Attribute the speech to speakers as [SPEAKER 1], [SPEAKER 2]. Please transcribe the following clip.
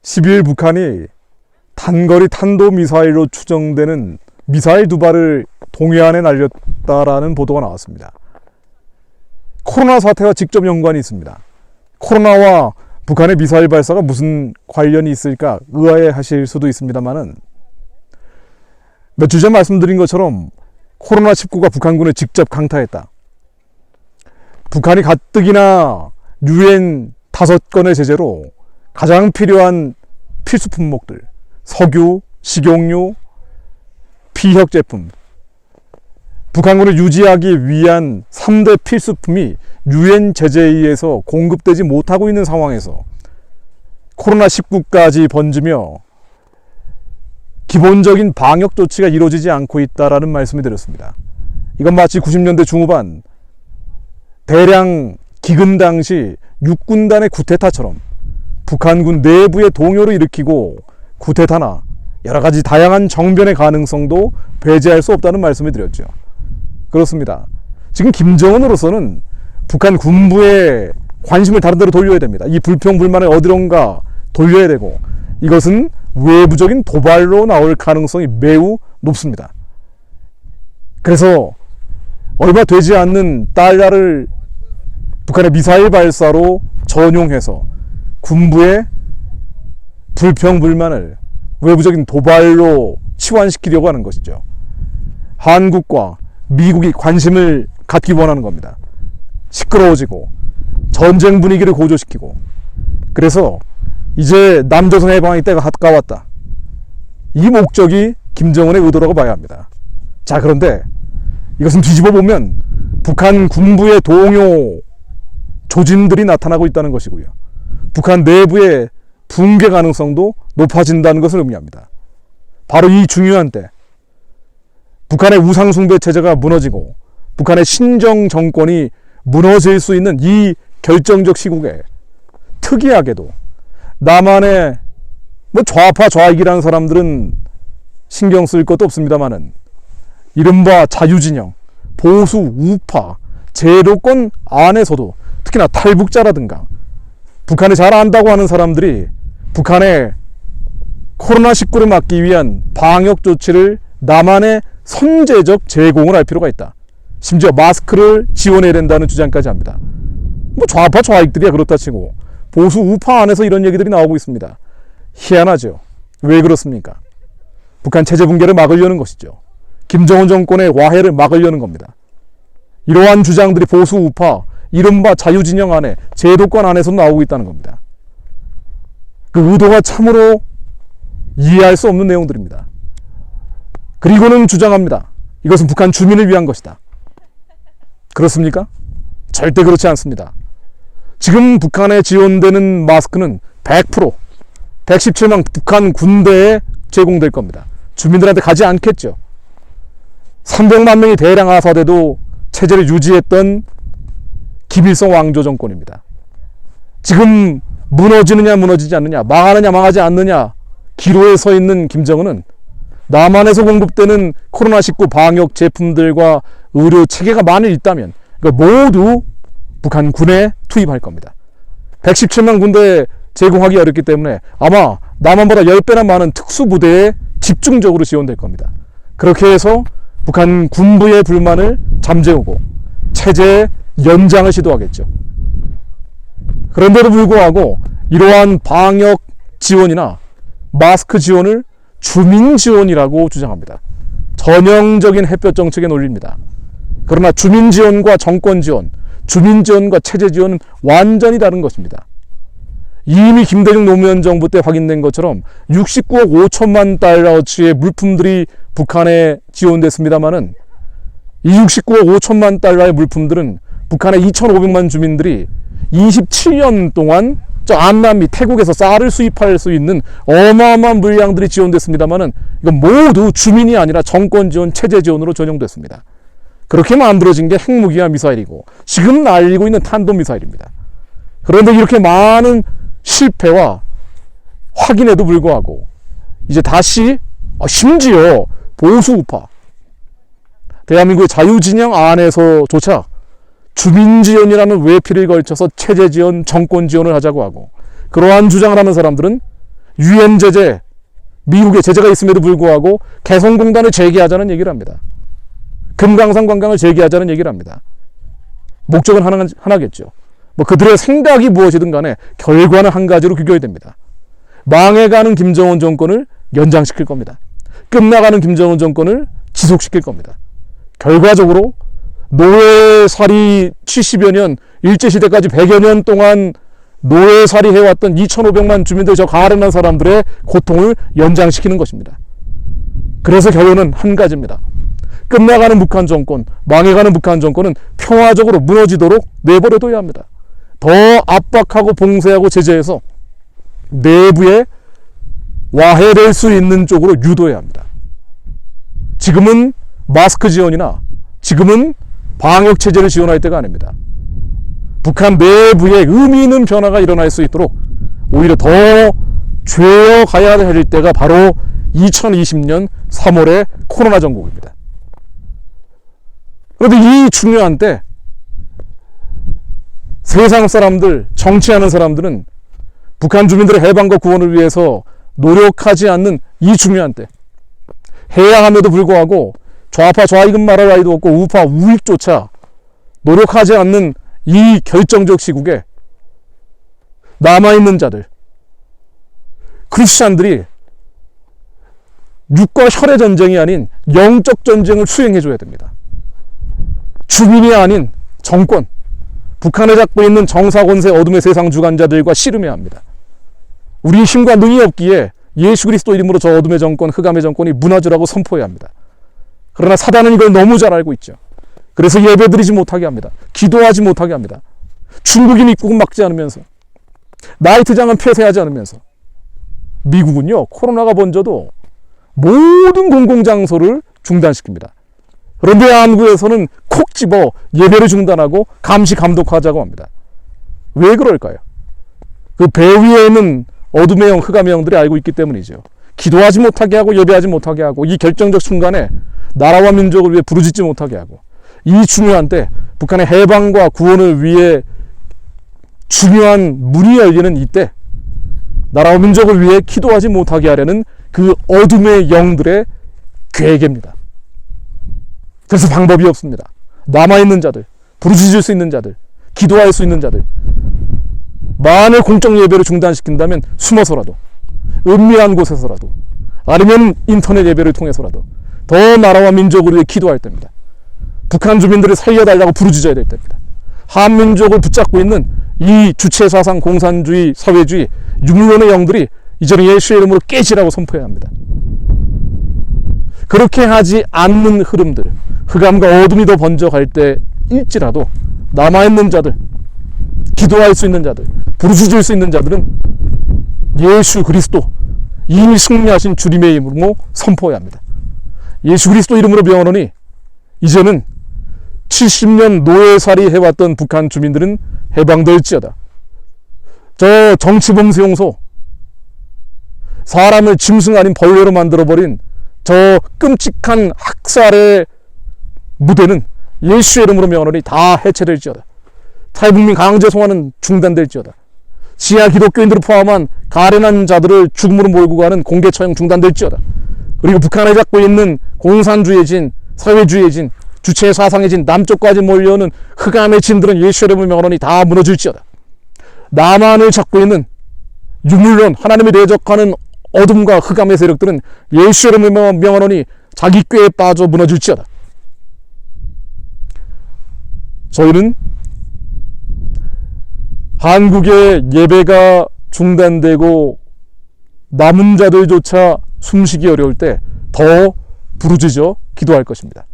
[SPEAKER 1] (12일) 북한이 단거리 탄도미사일로 추정되는 미사일 2발을 동해안에 날렸다라는 보도가 나왔습니다. 코로나 사태와 직접 연관이 있습니다. 코로나와 북한의 미사일 발사가 무슨 관련이 있을까 의아해하실 수도 있습니다만은, 몇 주 전 말씀드린 것처럼 코로나19가 북한군을 직접 강타했다. 북한이 가뜩이나 유엔 5건의 제재로 가장 필요한 필수 품목들, 석유, 식용유, 피혁 제품, 북한군을 유지하기 위한 3대 필수품이 유엔 제재에 의해서 공급되지 못하고 있는 상황에서 코로나19까지 번지며 기본적인 방역 조치가 이루어지지 않고 있다라는 말씀을 드렸습니다. 이건 마치 90년대 중후반 대량 기근 당시 육군단의 쿠데타처럼 북한군 내부의 동요를 일으키고 쿠데타나 여러가지 다양한 정변의 가능성도 배제할 수 없다는 말씀을 드렸죠. 그렇습니다. 지금 김정은으로서는 북한 군부의 관심을 다른 데로 돌려야 됩니다. 이 불평불만을 어디론가 돌려야 되고, 이것은 외부적인 도발로 나올 가능성이 매우 높습니다. 그래서 얼마 되지 않는 달러를 북한의 미사일 발사로 전용해서 군부의 불평불만을 외부적인 도발로 치환시키려고 하는 것이죠. 한국과 미국이 관심을 갖기 원하는 겁니다. 시끄러워지고 전쟁 분위기를 고조시키고, 그래서 이제 남조선 해방의 때가 가까웠다. 이 목적이 김정은의 의도라고 봐야 합니다. 자, 그런데 이것은 뒤집어 보면 북한 군부의 동요 조짐들이 나타나고 있다는 것이고요. 북한 내부의 붕괴 가능성도 높아진다는 것을 의미합니다. 바로 이 중요한 때, 북한의 우상숭배 체제가 무너지고 북한의 신정 정권이 무너질 수 있는 이 결정적 시국에, 특이하게도 남한의 좌파 좌익이라는 사람들은 신경 쓸 것도 없습니다만은, 이른바 자유진영, 보수 우파, 제도권 안에서도 특히나 탈북자라든가 북한을 잘 안다고 하는 사람들이 북한의 코로나19를 막기 위한 방역 조치를 남한에 선제적 제공을 할 필요가 있다. 심지어 마스크를 지원해야 된다는 주장까지 합니다. 좌파 좌익들이야 그렇다 치고 보수 우파 안에서 이런 얘기들이 나오고 있습니다. 희한하죠. 왜 그렇습니까? 북한 체제 붕괴를 막으려는 것이죠. 김정은 정권의 와해를 막으려는 겁니다. 이러한 주장들이 보수 우파, 이른바 자유진영 안에, 제도권 안에서 나오고 있다는 겁니다. 그 의도가 참으로 이해할 수 없는 내용들입니다. 그리고는 주장합니다. 이것은 북한 주민을 위한 것이다. 그렇습니까? 절대 그렇지 않습니다. 지금 북한에 지원되는 마스크는 100%, 117만 북한 군대에 제공될 겁니다. 주민들한테 가지 않겠죠. 300만 명이 대량 하사돼도 체제를 유지했던 김일성 왕조 정권입니다. 지금 무너지느냐 무너지지 않느냐, 망하느냐 망하지 않느냐 기로에 서 있는 김정은은 남한에서 공급되는 코로나19 방역 제품들과 의료 체계가 만일 있다면 모두 북한 군에 투입할 겁니다. 117만 군대에 제공하기 어렵기 때문에 아마 남한보다 10배나 많은 특수부대에 집중적으로 지원될 겁니다. 그렇게 해서 북한 군부의 불만을 잠재우고 체제의 연장을 시도하겠죠. 그런데도 불구하고 이러한 방역 지원이나 마스크 지원을 주민 지원이라고 주장합니다. 전형적인 햇볕 정책의 논리입니다. 그러나 주민 지원과 정권 지원, 주민 지원과 체제 지원은 완전히 다른 것입니다. 이미 김대중 노무현 정부 때 확인된 것처럼 69억 5천만 달러어치의 물품들이 북한에 지원됐습니다만은 이 69억 5천만 달러의 물품들은 북한의 2,500만 주민들이 27년 동안 저 안남미 태국에서 쌀을 수입할 수 있는 어마어마한 물량들이 지원됐습니다만은 이건 모두 주민이 아니라 정권 지원, 체제 지원으로 전용됐습니다. 그렇게 만들어진 게 핵무기와 미사일이고 지금 날리고 있는 탄도미사일입니다. 그런데 이렇게 많은 실패와 확인에도 불구하고 이제 다시 심지어 보수 우파, 대한민국의 자유진영 안에서조차 주민지원이라는 외피를 걸쳐서 체제지원, 정권지원을 하자고 하고, 그러한 주장을 하는 사람들은 유엔 제재, 미국의 제재가 있음에도 불구하고 개성공단을 재개하자는 얘기를 합니다. 금강산 관광을 재개하자는 얘기를 합니다. 목적은 하나겠죠. 뭐 그들의 생각이 무엇이든 간에 결과는 한 가지로 귀결됩니다. 망해가는 김정은 정권을 연장시킬 겁니다. 끝나가는 김정은 정권을 지속시킬 겁니다. 결과적으로 노예살이 70여 년, 일제시대까지 100여 년 동안 노예살이 해왔던 2,500만 주민들, 저 가련한 사람들의 고통을 연장시키는 것입니다. 그래서 결론은 한 가지입니다. 끝나가는 북한 정권, 망해가는 북한 정권은 평화적으로 무너지도록 내버려둬야 합니다. 더 압박하고 봉쇄하고 제재해서 내부에 와해될 수 있는 쪽으로 유도해야 합니다. 지금은 마스크 지원이나 지금은 방역 체제를 지원할 때가 아닙니다. 북한 내부에 의미 있는 변화가 일어날 수 있도록 오히려 더 죄어 가야 할 때가 바로 2020년 3월의 코로나 정국입니다. 그런데 이 중요한 때 세상 사람들, 정치하는 사람들은 북한 주민들의 해방과 구원을 위해서 노력하지 않는 이 중요한 때, 해야 함에도 불구하고 좌파 좌익은 말할 나위도 없고 우파 우익조차 노력하지 않는 이 결정적 시국에 남아있는 자들, 크리스찬들이 육과 혈의 전쟁이 아닌 영적 전쟁을 수행해줘야 됩니다. 주민이 아닌 정권, 북한을 잡고 있는 정사권세 어둠의 세상 주관자들과 씨름해야 합니다. 우리 힘과 능이 없기에 예수 그리스도 이름으로 저 어둠의 정권, 흑암의 정권이 무너지라고 선포해야 합니다. 그러나 사단은 이걸 너무 잘 알고 있죠. 그래서 예배드리지 못하게 합니다. 기도하지 못하게 합니다. 중국인 입국은 막지 않으면서, 나이트장은 폐쇄하지 않으면서, 미국은요, 코로나가 번져도 모든 공공장소를 중단시킵니다. 그런데 한국에서는 콕 집어 예배를 중단하고 감시 감독하자고 합니다. 왜 그럴까요? 그 배 위에 있는 어둠의 영, 흑암의 영들이 알고 있기 때문이죠. 기도하지 못하게 하고 예배하지 못하게 하고 이 결정적 순간에 나라와 민족을 위해 부르짖지 못하게 하고, 이 중요한 때 북한의 해방과 구원을 위해 중요한 문이 열리는 이때 나라와 민족을 위해 기도하지 못하게 하려는 그 어둠의 영들의 계획입니다. 그래서 방법이 없습니다. 남아있는 자들, 부르짖을 수 있는 자들, 기도할 수 있는 자들, 만일 공적 예배를 중단시킨다면 숨어서라도, 은밀한 곳에서라도, 아니면 인터넷 예배를 통해서라도 더 나라와 민족을 위해 기도할 때입니다. 북한 주민들을 살려달라고 부르짖어야 될 때입니다. 한민족을 붙잡고 있는 이 주체사상, 공산주의, 사회주의, 유물론의 영들이 이제는 예수의 이름으로 깨지라고 선포해야 합니다. 그렇게 하지 않는 흐름들, 흑암과 어둠이 더 번져갈 때일지라도 남아있는 자들, 기도할 수 있는 자들, 부르짖을 수 있는 자들은 예수 그리스도, 이미 승리하신 주님의 이름으로 선포해야 합니다. 예수 그리스도 이름으로 명하노니 이제는 70년 노예살이 해왔던 북한 주민들은 해방될지어다. 저 정치범수용소, 사람을 짐승 아닌 벌레로 만들어버린 저 끔찍한 학살의 무대는 예수의 이름으로 명하노니 다 해체될지어다. 탈북민 강제 송환은 중단될지어다. 지하 기독교인들을 포함한 가련한 자들을 죽음으로 몰고 가는 공개 처형 중단될지어다. 그리고 북한에 잡고 있는 공산주의의 진, 사회주의의 진, 주체의 사상의 진, 남쪽까지 몰려오는 흑암의 진들은 예수의 이름을 명하노니 다 무너질지어다. 남한을 잡고 있는 유물론, 하나님을 대적하는 어둠과 흑암의 세력들은 예수의 이름을 명하노니 자기 꾀에 빠져 무너질지어다. 저희는 한국의 예배가 중단되고 남은 자들조차 숨쉬기 어려울 때 더 부르짖어 기도할 것입니다.